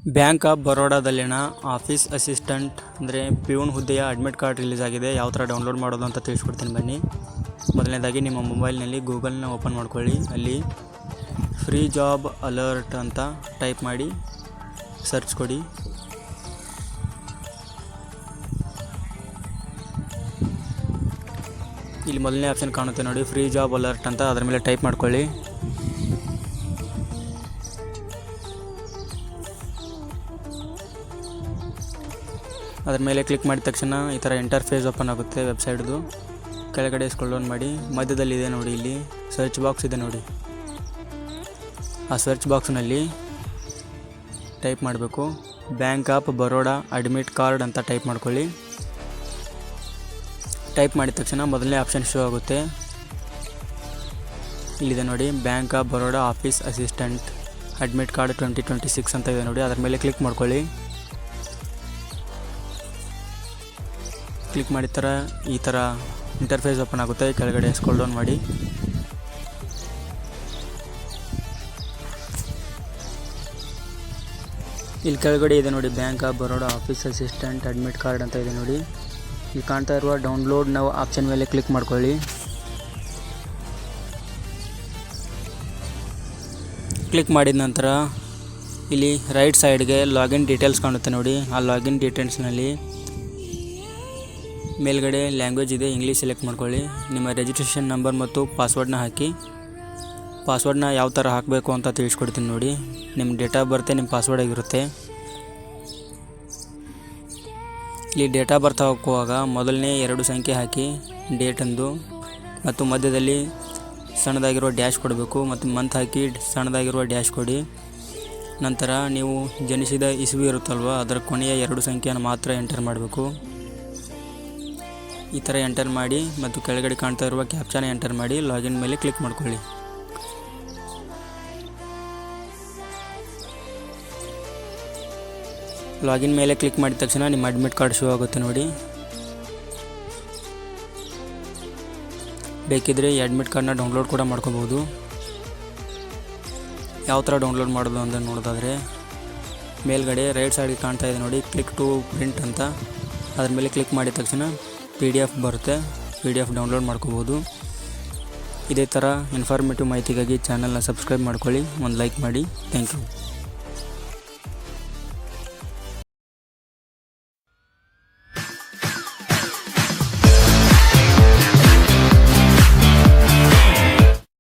Bank of ಬರೋಡಾದಲ್ಲಿನ office assistant ಅಂದರೆ peon ಹುದ್ದೆಯ admit card release ಆಗಿದೆ. ಯಾವ ಥರ ಡೌನ್ಲೋಡ್ ಮಾಡೋದು ಅಂತ ತಿಳಿಸ್ಕೊಡ್ತೀನಿ ಬನ್ನಿ. ಮೊದಲನೇದಾಗಿ ನಿಮ್ಮ ಮೊಬೈಲ್ನಲ್ಲಿ ಗೂಗಲ್ನ ಓಪನ್ ಮಾಡ್ಕೊಳ್ಳಿ. ಅಲ್ಲಿ ಫ್ರೀ ಜಾಬ್ ಅಲರ್ಟ್ ಅಂತ ಟೈಪ್ ಮಾಡಿ ಸರ್ಚ್ ಕೊಡಿ. ಇಲ್ಲಿ ಮೊದಲನೇ ಆಪ್ಷನ್ ಕಾಣುತ್ತೆ ನೋಡಿ, ಫ್ರೀ ಜಾಬ್ ಅಲರ್ಟ್ ಅಂತ. ಅದರ ಮೇಲೆ ಟೈಪ್ ಮಾಡ್ಕೊಳ್ಳಿ. ಅದರ ಮೇಲೆ ಕ್ಲಿಕ್ ಮಾಡಿದ ತಕ್ಷಣ ಈ ಥರ ಇಂಟರ್ಫೇಸ್ ಓಪನ್ ಆಗುತ್ತೆ ವೆಬ್ಸೈಟ್ದು. ಕೆಳಗಡೆ ಸ್ಕ್ರೋಲ್ ಡೌನ್ ಮಾಡಿ, ಮಧ್ಯದಲ್ಲಿ ಇದೆ ನೋಡಿ, ಇಲ್ಲಿ ಸರ್ಚ್ ಬಾಕ್ಸ್ ಇದೆ ನೋಡಿ. ಆ ಸರ್ಚ್ ಬಾಕ್ಸ್ನಲ್ಲಿ ಟೈಪ್ ಮಾಡಬೇಕು bank of Baroda admit card ಅಂತ ಟೈಪ್ ಮಾಡ್ಕೊಳ್ಳಿ. ಟೈಪ್ ಮಾಡಿದ ತಕ್ಷಣ ಮೊದಲನೇ ಆಪ್ಷನ್ ಶೋ ಆಗುತ್ತೆ. ಇಲ್ಲಿದೆ ನೋಡಿ, bank of Baroda office assistant admit card 2026 ಅಂತ ಇದೆ ನೋಡಿ. ಅದರ ಮೇಲೆ ಕ್ಲಿಕ್ ಮಾಡ್ಕೊಳ್ಳಿ. ಕ್ಲಿಕ್ ಮಾಡಿದ ಈ ಥರ ಇಂಟರ್ಫೇಸ್ ಓಪನ್ ಆಗುತ್ತೆ. ಕೆಳಗಡೆ ಸ್ಕ್ರೋಲ್ ಡೌನ್ ಮಾಡಿ, ಇಲ್ಲಿ ಕೆಳಗಡೆ ಇದೆ ನೋಡಿ, bank of Baroda office assistant admit card ಅಂತ ಇದೆ ನೋಡಿ. ಇಲ್ಲಿ ಕಾಣ್ತಾ ಇರುವ ಡೌನ್ಲೋಡ್ ನಾವು ಆಪ್ಷನ್ ಮೇಲೆ ಕ್ಲಿಕ್ ಮಾಡ್ಕೊಳ್ಳಿ. ಕ್ಲಿಕ್ ಮಾಡಿದ ನಂತರ ಇಲ್ಲಿ ರೈಟ್ ಸೈಡ್ಗೆ ಲಾಗಿನ್ ಡೀಟೇಲ್ಸ್ ಕಾಣುತ್ತೆ ನೋಡಿ. ಆ ಲಾಗಿನ್ ಡೀಟೇಲ್ಸ್ನಲ್ಲಿ ಮೇಲ್ಗಡೆ ಲ್ಯಾಂಗ್ವೇಜ್ ಇದೆ, ಇಂಗ್ಲೀಷ್ ಸೆಲೆಕ್ಟ್ ಮಾಡ್ಕೊಳ್ಳಿ. ನಿಮ್ಮ ರಿಜಿಸ್ಟ್ರೇಷನ್ ನಂಬರ್ ಮತ್ತು ಪಾಸ್ವರ್ಡ್ನ ಹಾಕಿ. ಪಾಸ್ವರ್ಡ್ನ ಯಾವ ಥರ ಹಾಕಬೇಕು ಅಂತ ತಿಳಿಸ್ಕೊಡ್ತೀನಿ ನೋಡಿ. ನಿಮ್ಮ ಡೇಟ್ ಆಫ್ ಬರ್ತೆ ನಿಮ್ಮ ಪಾಸ್ವರ್ಡ್ ಆಗಿರುತ್ತೆ. ಇಲ್ಲಿ ಡೇಟ್ ಆಫ್ ಬರ್ತ್ ಹಾಕುವಾಗ ಮೊದಲನೇ 2 ಸಂಖ್ಯೆ ಹಾಕಿ, ಡೇಟಂದು, ಮತ್ತು ಮಧ್ಯದಲ್ಲಿ ಸಣ್ಣದಾಗಿರುವ ಡ್ಯಾಶ್ ಕೊಡಬೇಕು, ಮತ್ತು ಮಂತ್ ಹಾಕಿ ಸಣ್ಣದಾಗಿರುವ ಡ್ಯಾಶ್ ಕೊಡಿ. ನಂತರ ನೀವು ಜನಿಸಿದ ಇಸ್ವಿ ಇರುತ್ತಲ್ವ, ಅದರ ಕೊನೆಯ 2 ಸಂಖ್ಯೆಯನ್ನು ಮಾತ್ರ ಎಂಟರ್ ಮಾಡಬೇಕು. ಈ ಥರ ಎಂಟರ್ ಮಾಡಿ ಮತ್ತು ಕೆಳಗಡೆ ಕಾಣ್ತಾ ಇರುವ ಕ್ಯಾಪ್ಚಾನ ಎಂಟರ್ ಮಾಡಿ ಲಾಗಿನ್ ಮೇಲೆ ಕ್ಲಿಕ್ ಮಾಡ್ಕೊಳ್ಳಿ. ಲಾಗಿನ್ ಮೇಲೆ ಕ್ಲಿಕ್ ಮಾಡಿದ ತಕ್ಷಣ ನಿಮ್ಮ ಅಡ್ಮಿಟ್ ಕಾರ್ಡ್ ಶೋ ಆಗುತ್ತೆ ನೋಡಿ. ಬೇಕಿದ್ರೆ ಈ ಅಡ್ಮಿಟ್ ಕಾರ್ಡ್ನ ಡೌನ್ಲೋಡ್ ಕೂಡ ಮಾಡ್ಕೋಬೋದು. ಯಾವ ಥರ ಡೌನ್ಲೋಡ್ ಮಾಡೋದು ಅಂತ ನೋಡೋದಾದರೆ ಮೇಲ್ಗಡೆ ರೈಟ್ ಸೈಡ್ಗೆ ಕಾಣ್ತಾ ಇದೆ ನೋಡಿ, ಕ್ಲಿಕ್ ಟು ಪ್ರಿಂಟ್ ಅಂತ. ಅದ್ರ ಮೇಲೆ ಕ್ಲಿಕ್ ಮಾಡಿದ ತಕ್ಷಣ PDF ಬರುತ್ತೆ. PDF ಡೌನ್ಲೋಡ್ ಮಾಡ್ಕೋಬೋದು. ಇದೇ ಥರ ಇನ್ಫಾರ್ಮೇಟಿವ್ ಮಾಹಿತಿಗಾಗಿ ಚಾನಲ್ನ ಸಬ್ಸ್ಕ್ರೈಬ್ ಮಾಡ್ಕೊಳ್ಳಿ, ಒಂದು ಲೈಕ್ ಮಾಡಿ. Thank you.